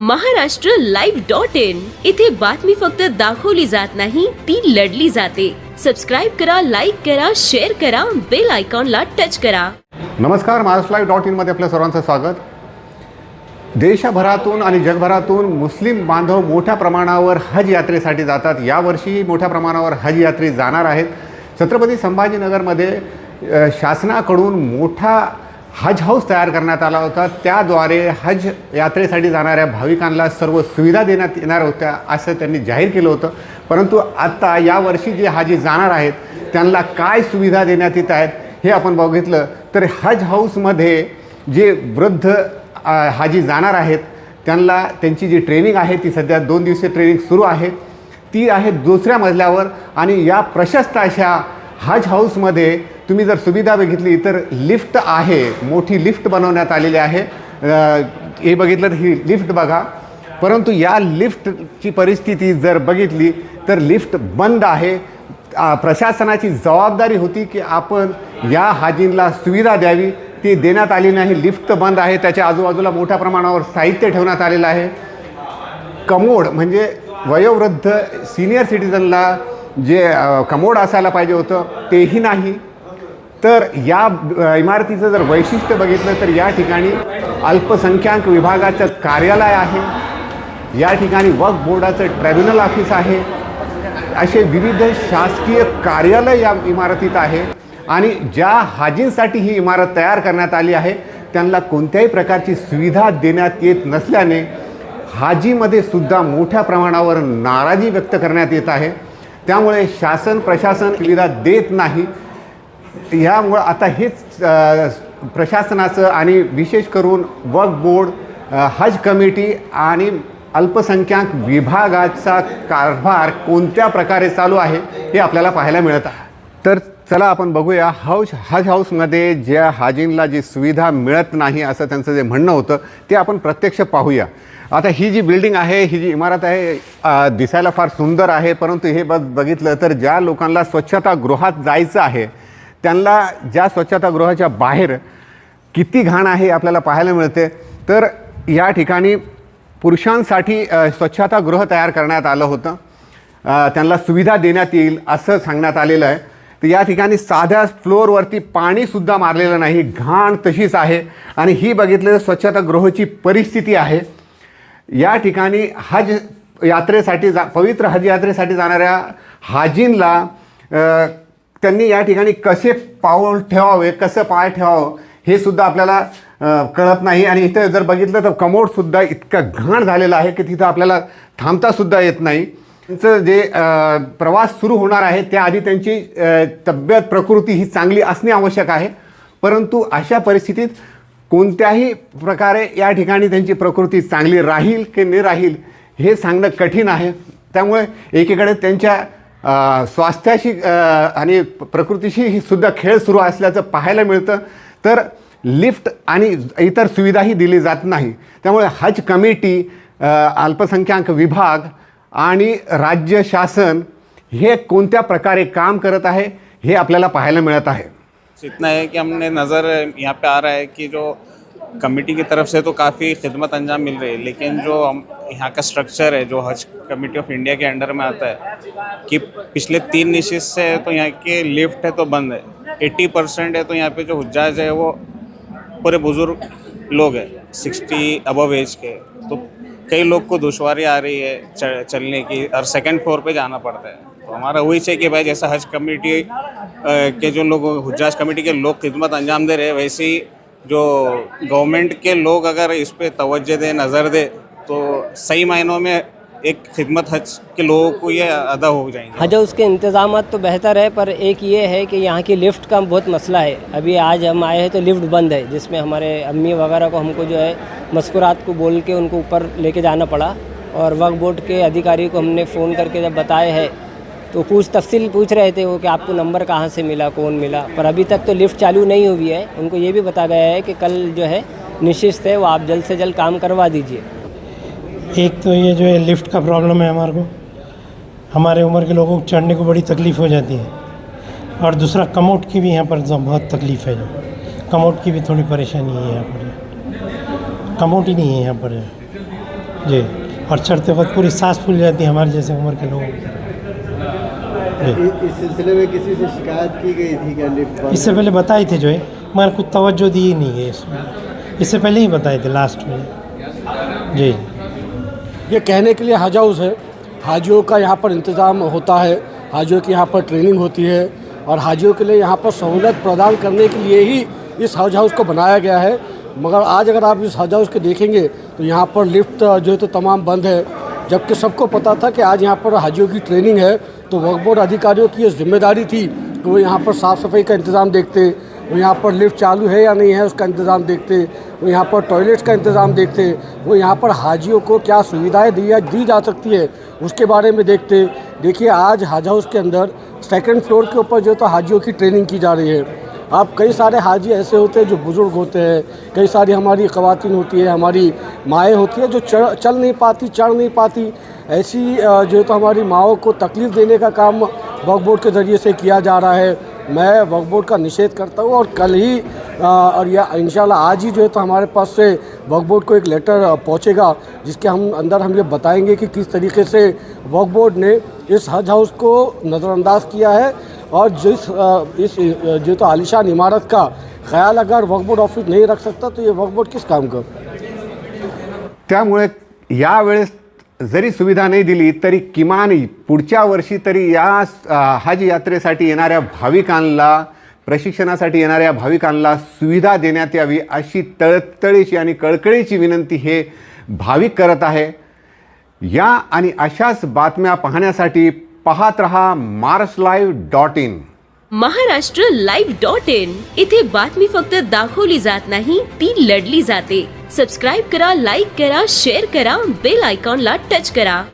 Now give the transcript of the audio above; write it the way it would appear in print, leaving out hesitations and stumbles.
महाराष्ट्रलाइव्ह.in इथे बातमी फक्त दाखवली जात नाही, ती लढली जाते. सबस्क्राईब करा, लाईक करा, शेअर करा, बेल आयकॉनला टच करा. नमस्कार, महाराष्ट्रलाइव्ह.in मध्ये आपल्या सर्वांचं स्वागत. देशभरातून आणि जगभरातून मुस्लिम बांधव मोठ्या प्रमाणावर हज यात्रेसाठी जातात. यावर्षी मोठ्या प्रमाणावर हज यात्री जाणार आहेत. छत्रपती संभाजीनगरमध्ये शासनाकडून मोठा हज हाऊस तयार करण्यात आला होता. त्याद्वारे हज यात्रेसाठी जाणाऱ्या भाविकांना सर्व सुविधा देण्यात येणार होत्या असं त्यांनी जाहीर केलं होतं. परंतु आता यावर्षी जे हाजी जाणार आहेत त्यांना काय सुविधा देण्यात येत आहेत हे आपण बघितलं तर हज हाऊसमध्ये जे वृद्ध हाजी जाणार आहेत त्यांना त्यांची जी ट्रेनिंग आहे ती सध्या 2 दिवसीय ट्रेनिंग सुरू आहे. ती आहे 2ऱ्या मजल्यावर. आणि या प्रशस्त अशा हज हाऊसमध्ये तुम्ही जर सुविधा बघितली तर लिफ्ट आहे, मोठी लिफ्ट बनवण्यात आलेली आहे. हे बघितलं तर ही लिफ्ट बघा. परंतु या लिफ्टची परिस्थिती जर बघितली तर लिफ्ट बंद आहे. प्रशासनाची जबाबदारी होती की आपण या हाजींना सुविधा द्यावी, ती देण्यात आली नाही. लिफ्ट बंद आहे. त्याच्या आजूबाजूला मोठ्या प्रमाणावर साहित्य ठेवण्यात आलेलं आहे. कमोड म्हणजे वयोवृद्ध सिनियर सिटीजनला जे कमोड असायला पाहिजे होतं तेही नाही. तर या इमारतीचं जर वैशिष्ट्य बघितलं तर या ठिकाणी अल्पसंख्याक विभागाचं कार्यालय आहे. या ठिकाणी वक्फ बोर्डाचं ट्रिब्युनल ऑफिस आहे. असे विविध शासकीय कार्यालय या इमारतीत आहे. आणि ज्या हाजींसाठी ही इमारत तयार करण्यात आली आहे त्यांना कोणत्याही प्रकारची सुविधा देण्यात येत नसल्याने हाजीमध्ये सुद्धा मोठ्या प्रमाणावर नाराजी व्यक्त करण्यात येत आहे. त्यामुळे शासन प्रशासन सुविधा देत नाही. यामुळं आता हेच प्रशासनाचं आणि विशेष करून वक्फ बोर्ड, हज कमिटी आणि अल्पसंख्याक विभागाचा कारभार कोणत्या प्रकारे चालू आहे हे आपल्याला पाहायला मिळत आहे. तर चला आपण बघूया हज हाऊसमध्ये ज्या हाजींना जी सुविधा मिळत नाही असं त्यांचं जे म्हणणं होतं ते आपण प्रत्यक्ष पाहूया. आता ही जी बिल्डिंग आहे, ही जी इमारत आहे दिसायला फार सुंदर आहे. परंतु हे बघितलं तर ज्या लोकांना स्वच्छतागृहात जायचं आहे त्यांना ज्या स्वच्छतागृहाच्या बाहेर किती घाण आहे आपल्याला पाहायला मिळते. तर या ठिकाणी पुरुषांसाठी स्वच्छतागृह तयार करण्यात आलं होतं. त्यांना सुविधा देण्यात येईल असं सांगण्यात आलेलं आहे. तर या ठिकाणी साध्या फ्लोअरवरती पाणीसुद्धा मारलेलं नाही, घाण तशीच आहे. आणि ही बघितलं स्वच्छतागृहाची परिस्थिती आहे. या ठिकाणी हज यात्रेसाठी पवित्र हज यात्रेसाठी जाणाऱ्या हाजींना त्यांनी या ठिकाणी कसे पाऊल ठेवावे, कसं पाय ठेवावं हे सुद्धा आपल्याला कळत नाही. आणि इथं जर बघितलं तर कमोडसुद्धा इतकं घाण झालेलं आहे की तिथं आपल्याला थांबतासुद्धा येत नाही. त्यांचं जे प्रवास सुरू होणार आहे त्याआधी त्यांची तब्येत प्रकृती ही चांगली असणे आवश्यक आहे. परंतु अशा परिस्थितीत कोणत्याही प्रकारे या ठिकाणी त्यांची प्रकृती चांगली राहील की नाही राहील हे सांगणं कठीण आहे. त्यामुळे एकीकडे त्यांच्या स्वास्थ्याशी आणि प्रकृतीशी सुद्धा खेळ सुरू असल्याचं पाहायला मिळतं. तर लिफ्ट आणि इतर सुविधाही दिली जात नाही. त्यामुळे हज कमिटी, अल्पसंख्याक विभाग आणि राज्य शासन हे कोणत्या प्रकारे काम करत आहे हे आपल्याला पाहायला मिळत आहे. इतना है कि हमने नज़र यहाँ पे आ रहा है कि जो कमेटी की तरफ से तो काफ़ी खिदमत अंजाम मिल रही है, लेकिन जो हम यहाँ का स्ट्रक्चर है जो हज कमेटी ऑफ इंडिया के अंडर में आता है कि पिछले 3 निशित से तो यहाँ के लिफ्ट है तो बंद है. 80% है तो यहाँ पे जो हुज्जाज है वो पूरे बुज़ुर्ग लोग हैं, 60 अबव एज के. तो कई लोग को दुश्वारी आ रही है चलने की और सेकंड फ्लोर पे जाना पड़ता है. तो हमारा वही चाहिए कि भाई जैसा हज कमेटी के जो लोग हुज्जाज कमेटी के लोग खिदमत अंजाम दे रहे हैं वैसे ही जो गवर्नमेंट के लोग अगर इस पे तवज्जो दे, नज़र दे तो सही मायनों में एक खिदमत हज के लोगों को ये अदा हो जाएंगे. हज उसके इंतज़ाम तो बेहतर है, पर एक ये है कि यहाँ की लिफ्ट का बहुत मसला है. अभी आज हम आए हैं तो लिफ्ट बंद है, जिसमें हमारे अम्मी वगैरह को हमको जो है मस्कुरात को बोल के उनको ऊपर लेके जाना पड़ा. और वक्फ बोर्ड के अधिकारी को हमने फ़ोन करके जब बताए हैं तो तफसील पूछ रहे थे वो कि आपको नंबर कहाँ से मिला, कौन मिला. पर अभी तक तो लिफ्ट चालू नहीं हुई है. उनको ये भी बताया गया है कि कल जो है निश्चित है वो आप जल्द से जल्द काम करवा दीजिए. एक तो ये जो है लिफ्ट का प्रॉब्लम है हमारे को, हमारे उम्र के लोगों को चढ़ने को बड़ी तकलीफ़ हो जाती है. और दूसरा कमोड की भी यहाँ पर बहुत तकलीफ़ है. जो कमोड की भी थोड़ी परेशानी है यहाँ पर. कमोड ही नहीं है यहाँ पर. जी, और चढ़ते वक्त पूरी सांस फूल जाती है हमारे जैसे उम्र के लोगों की। इस सिलसिले में किसी से शिकायत की गई थी क्या लिफ्ट बंद इससे है? पहले बताई थी जो है, मगर कुछ तवज्जो दी ही नहीं गई इसमें। इससे पहले ही बताए थे लास्ट में। जी, ये कहने के लिए हज हाउस है। हाजियों का यहाँ पर इंतज़ाम होता है, हाजियों की यहाँ पर ट्रेनिंग होती है और हाजियों के लिए यहाँ पर सहूलत प्रदान करने के लिए ही इस हज हाउस को बनाया गया है। मगर आज अगर आप इस हज हाउस को देखेंगे तो यहाँ पर लिफ्ट जो है तो तमाम बंद है, जबकि सबको पता था कि आज यहाँ पर हाजियों की ट्रेनिंग है। तो वक्फ बोर्ड अधिकारियों की ये जिम्मेदारी थी कि वो यहाँ पर साफ़ सफाई का इंतज़ाम देखते, वो यहाँ पर लिफ्ट चालू है या नहीं है उसका इंतज़ाम देखते, वो यहाँ पर टॉयलेट्स का इंतज़ाम देखते, वो यहाँ पर हाजियों को क्या सुविधाएं दी जा सकती है उसके बारे में देखते। देखिए आज हज हाउस के अंदर सेकंड फ्लोर के ऊपर जो तो हाजियों की ट्रेनिंग की जा रही है। आप कई सारे हाजी ऐसे होते हैं जो बुज़ुर्ग होते हैं, कई सारी हमारी ख़वातीन होती है, हमारी माएँ होती है जो चल नहीं पाती, चढ़ नहीं पाती। ऐसी जो तो हमारी माओं को तकलीफ़ देने का काम वक्फ बोर्ड के ज़रिए से किया जा रहा है। मैं वक्फ बोर्ड का निषेध करता हूँ और कल ही और या इंशाल्लाह आज ही जो है तो हमारे पास से वक्फ बोर्ड को एक लेटर पहुँचेगा जिसके हम ये बताएंगे कि किस तरीके से वक्फ बोर्ड ने इस हज हाउस को नज़रअंदाज किया है और इस जो तो आलिशान इमारत का ख्याल अगर वक्फ बोर्ड ऑफिस नहीं रख सकता तो ये वक्फ बोर्ड किस काम का। त्यामुळे यावेळेस जरी सुविधा नाही दिली तरी किमान पुढच्या वर्षी तरी या हज यात्रेसाठी येणाऱ्या भाविकांना, प्रशिक्षणासाठी येणाऱ्या भाविकांना सुविधा देण्यात यावी अशी तळतळीची आणि कळकळीची विनंती हे भाविक करत आहे। या आणि अशाच बातम्या पाहण्यासाठी पाहत रहा marslive.in। महाराष्ट्रलाईव्ह.in इथे बातमी फक्त दाखवली जात नाही, ती लढली जाते। सबस्क्राईब करा, लाईक करा, शेअर करा, बेल आयकॉनला टच करा।